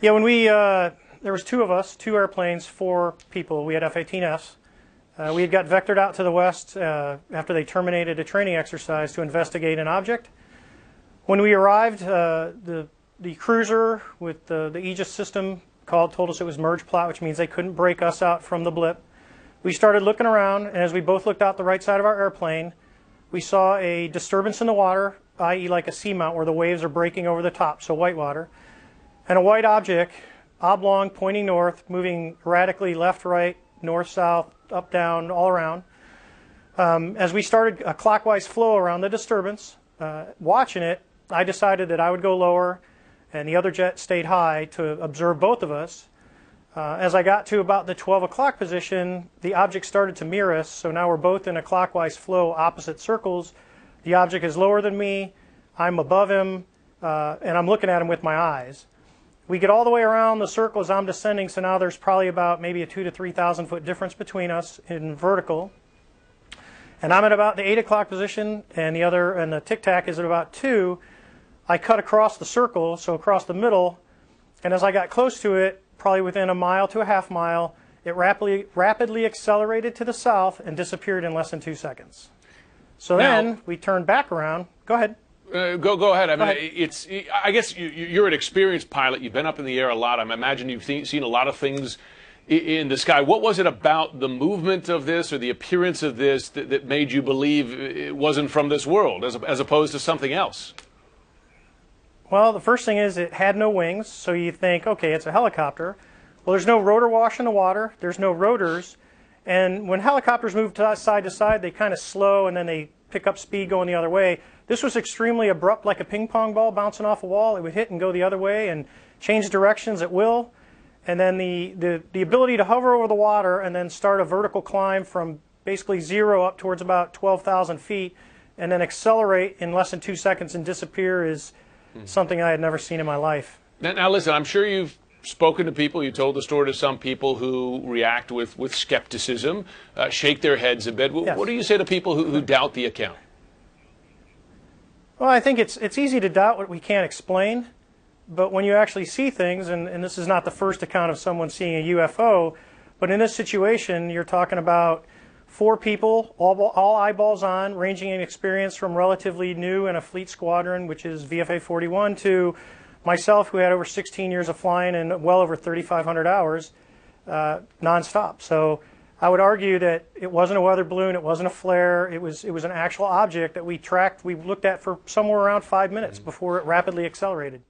Yeah, when there was two of us, two airplanes, four people. We had F-18Fs. We had got vectored out to the west after they terminated a training exercise to investigate an object. When we arrived, the cruiser with the Aegis system told us it was merge plot, which means they couldn't break us out from the blip. We started looking around, and as we both looked out the right side of our airplane, we saw a disturbance in the water, i.e. like a seamount where the waves are breaking over the top, so whitewater, and a white object, oblong, pointing north, moving erratically left, right, north, south, up, down, all around. As we started a clockwise flow around the disturbance, watching it, I decided that I would go lower and the other jet stayed high to observe both of us. As I got to about the 12 o'clock position, the object started to mirror us, so now we're both in a clockwise flow, opposite circles. The object is lower than me, I'm above him, and I'm looking at him with my eyes. We get all the way around the circle as I'm descending, so now there's probably about maybe a 2,000 to 3,000 foot difference between us in vertical. And I'm at about the 8 o'clock position, and the tic-tac is at about 2. I cut across the circle, so across the middle, and as I got close to it, probably within a mile to a half mile, it rapidly accelerated to the south and disappeared in less than 2 seconds. So now, then we turned back around. Go ahead. Go ahead. I mean, I guess you're an experienced pilot. You've been up in the air a lot. I imagine you've seen a lot of things in the sky. What was it about the movement of this or the appearance of this that made you believe it wasn't from this world as opposed to something else? Well, the first thing is it had no wings, so you think, okay, it's a helicopter. Well, there's no rotor wash in the water. There's no rotors. And when helicopters move side to side, they kind of slow and then they pick up speed going the other way. This was extremely abrupt, like a ping pong ball bouncing off a wall. It would hit and go the other way and change directions at will. And then the ability to hover over the water and then start a vertical climb from basically 0 up towards about 12,000 feet and then accelerate in less than 2 seconds and disappear is something I had never seen in my life. Now listen, I'm sure you've spoken to people, you told the story to some people who react with skepticism, shake their heads a bit. Yes. What do you say to people who doubt the account? Well, I think it's easy to doubt what we can't explain, but when you actually see things, and this is not the first account of someone seeing a UFO, but in this situation, you're talking about 4 people, all eyeballs on, ranging in experience from relatively new in a fleet squadron, which is VFA 41, to myself, who had over 16 years of flying and well over 3,500 hours nonstop. So I would argue that it wasn't a weather balloon, it wasn't a flare, it was an actual object that we tracked, we looked at for somewhere around 5 minutes before it rapidly accelerated.